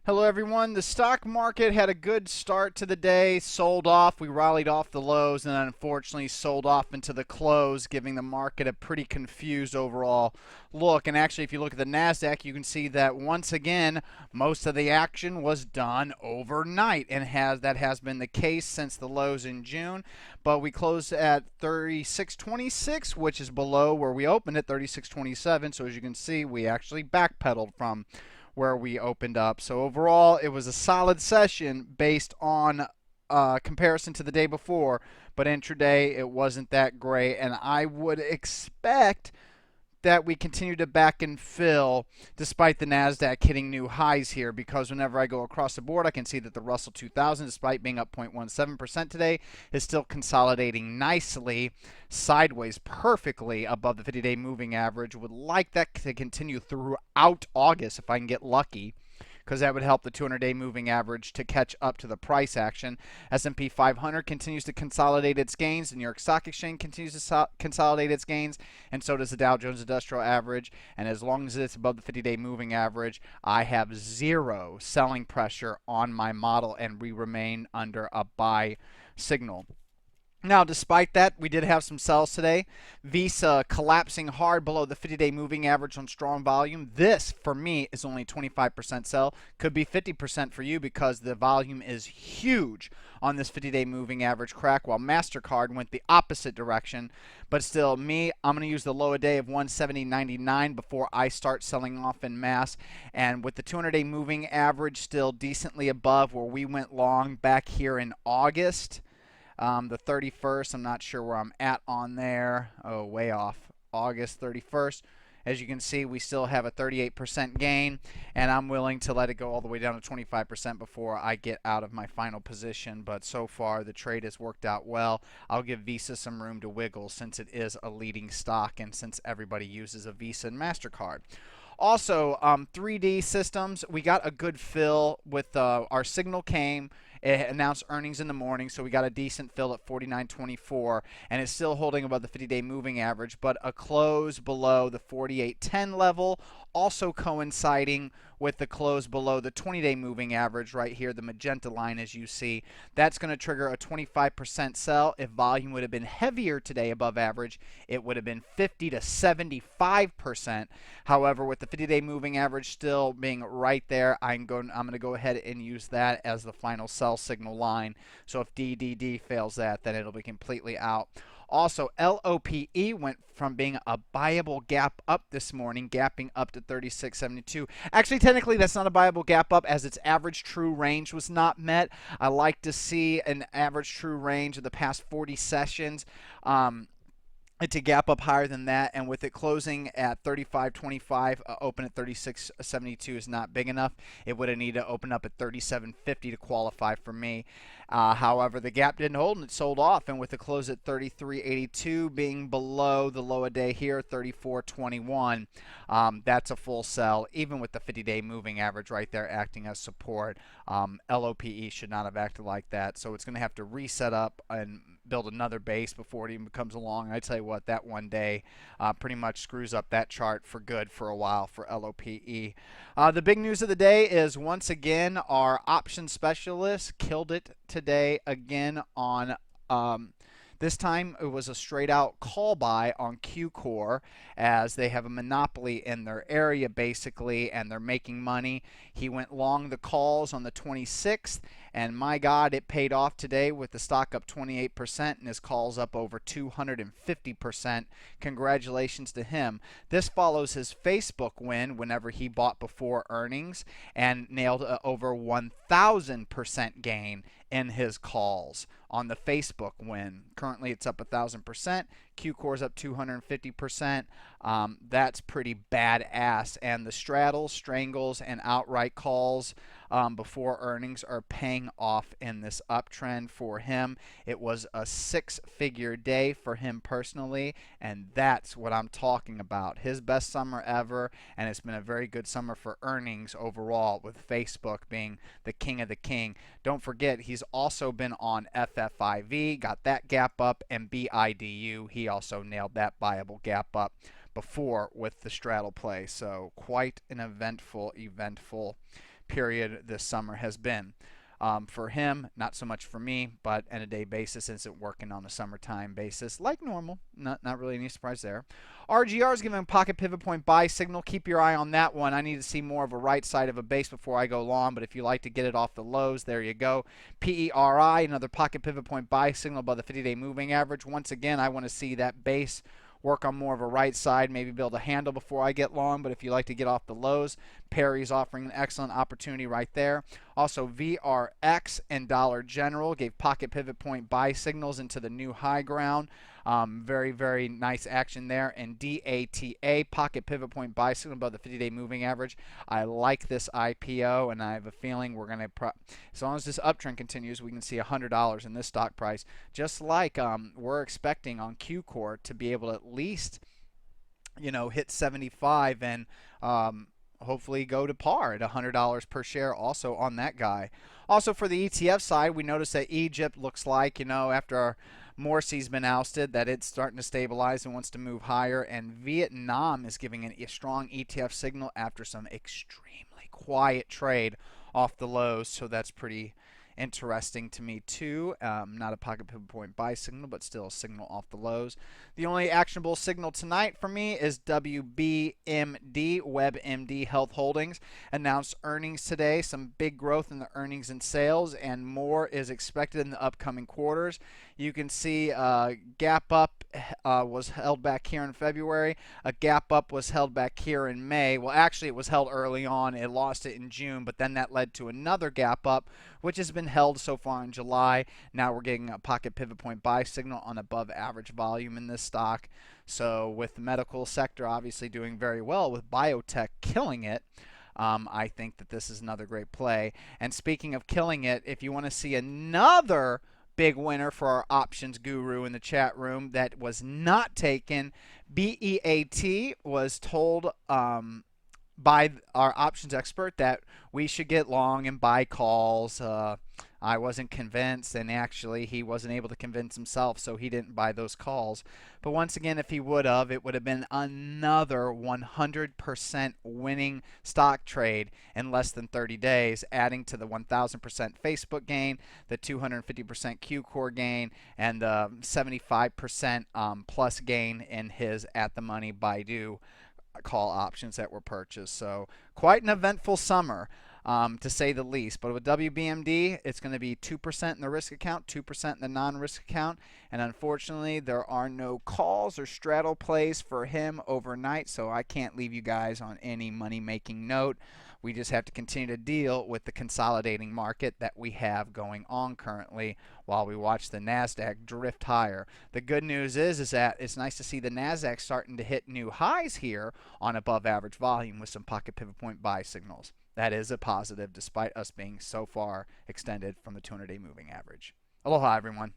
Hello, everyone. The stock market had a good start to the day, sold off. We rallied off the lows and unfortunately sold off into the close, giving the market a pretty confused overall look. And actually, if you look at the NASDAQ, you can see that once again, most of the action was done overnight, and that has been the case since the lows in June. But we closed at 36.26, which is below where we opened at 36.27. So as you can see, we actually backpedaled from where we opened up. So overall, it was a solid session based on comparison to the day before, but intraday it wasn't that great, and I would expect that we continue to back and fill despite the NASDAQ hitting new highs here, because whenever I go across the board, I can see that the Russell 2000, despite being up 0.17% today, is still consolidating nicely sideways perfectly above the 50-day moving average. Would like that to continue throughout August if I can get lucky, because that would help the 200-day moving average to catch up to the price action. S&P 500 continues to consolidate its gains. The New York Stock Exchange continues to consolidate its gains, and so does the Dow Jones Industrial Average. And as long as it's above the 50-day moving average, I have zero selling pressure on my model, and we remain under a buy signal. Now, despite that, we did have some sells today. Visa collapsing hard below the 50-day moving average on strong volume. This, for me, is only 25% sell. Could be 50% for you because the volume is huge on this 50-day moving average crack, while MasterCard went the opposite direction. But still, me, I'm going to use the low a day of 170.99 before I start selling off en masse. And with the 200-day moving average still decently above where we went long back here in August, the 31st, I'm not sure where I'm at on there. Oh, way off. August 31st. As you can see, we still have a 38% gain, and I'm willing to let it go all the way down to 25% before I get out of my final position. But so far, the trade has worked out well. I'll give Visa some room to wiggle since it is a leading stock and since everybody uses a Visa and MasterCard. Also, 3D Systems, we got a good fill with our signal came. It announced earnings in the morning, so we got a decent fill at 49.24, and it's still holding above the 50-day moving average, but a close below the 48.10 level, also coinciding with the close below the 20-day moving average right here, the magenta line as you see. That's going to trigger a 25% sell. If volume would have been heavier today above average, it would have been 50 to 75%. However, with the 50-day moving average still being right there, I'm going to go ahead and use that as the final sell signal line. So if DDD fails that, then it'll be completely out. Also, LOPE went from being a buyable gap up this morning, gapping up to 36.72. Actually, technically, that's not a buyable gap up as its average true range was not met. I like to see an average true range of the past 40 sessions. To gap up higher than that, and with it closing at 35.25, open at 36.72 is not big enough. It would have needed to open up at 37.50 to qualify for me. However, the gap didn't hold and it sold off, and with the close at 33.82 being below the low a day here, 34.21, that's a full sell, even with the 50-day moving average right there acting as support. LOPE should not have acted like that, so it's going to have to reset up and build another base before it even comes along. I tell you what, that one day pretty much screws up that chart for good for a while for LOPE. The big news of the day is once again our option specialist killed it today again on this time it was a straight out call buy on QCore, as they have a monopoly in their area basically and they're making money. He went long the calls on the 26th, and my God, it paid off today with the stock up 28% and his calls up over 250%. Congratulations to him. This follows his Facebook win whenever he bought before earnings and nailed over 1,000% gain in his calls on the Facebook win. Currently it's up 1,000%. QCore's up 250%. That's pretty badass. And the straddles, strangles, and outright calls before earnings are paying off in this uptrend for him. It was a six-figure day for him personally, and that's what I'm talking about. His best summer ever, and it's been a very good summer for earnings overall, with Facebook being the king of the king. Don't forget, he's also been on FFIV, got that gap up, and BIDU. He also nailed that buyable gap up before with the straddle play. So quite an eventful period this summer has been. For him, not so much for me, but on a day basis isn't working on a summertime basis like normal. Not really any surprise there. RGR is giving a pocket pivot point buy signal. Keep your eye on that one. I need to see more of a right side of a base before I go long, but if you like to get it off the lows, there you go. PERI, another pocket pivot point buy signal above the 50-day moving average. Once again, I want to see that base work on more of a right side, maybe build a handle before I get long, but if you like to get off the lows, Perry's offering an excellent opportunity right there. Also, VRX and Dollar General gave pocket pivot point buy signals into the new high ground. Very, very nice action there. And DATA, pocket pivot point buy signal above the 50-day moving average. I like this IPO, and I have a feeling we're going to, as long as this uptrend continues, we can see $100 in this stock price, just like we're expecting on QCore to be able to at least, hit 75 and hopefully go to par at $100 per share also on that guy. Also for the ETF side, we noticed that Egypt looks like, after Morsi's been ousted, that it's starting to stabilize and wants to move higher, and Vietnam is giving a strong ETF signal after some extremely quiet trade off the lows, so that's pretty interesting to me too. Not a pocket pivot point buy signal, but still a signal off the lows. The only actionable signal tonight for me is WBMD, WebMD Health Holdings, announced earnings today. Some big growth in the earnings and sales, and more is expected in the upcoming quarters. You can see gap up was held back here in February. A gap up was held back here in May. Well, actually, it was held early on. It lost it in June, but then that led to another gap up, which has been held so far in July. Now we're getting a pocket pivot point buy signal on above average volume in this stock. So with the medical sector obviously doing very well, with biotech killing it, I think that this is another great play. And speaking of killing it, if you want to see another big winner for our options guru in the chat room that was not taken, BEAT was told by our options expert that we should get long and buy calls. I wasn't convinced, and actually he wasn't able to convince himself, so he didn't buy those calls. But once again, if he would have, it would have been another 100% winning stock trade in less than 30 days, adding to the 1,000% Facebook gain, the 250% QCore gain, and the 75% plus gain in his at the money Baidu call options that were purchased. So quite an eventful summer, to say the least. But with WBMD, it's going to be 2% in the risk account, 2% in the non-risk account, and unfortunately there are no calls or straddle plays for him overnight, so I can't leave you guys on any money-making note. We just have to continue to deal with the consolidating market that we have going on currently while we watch the NASDAQ drift higher. The good news is that it's nice to see the NASDAQ starting to hit new highs here on above average volume with some pocket pivot point buy signals. That is a positive despite us being so far extended from the 200-day moving average. Aloha, everyone.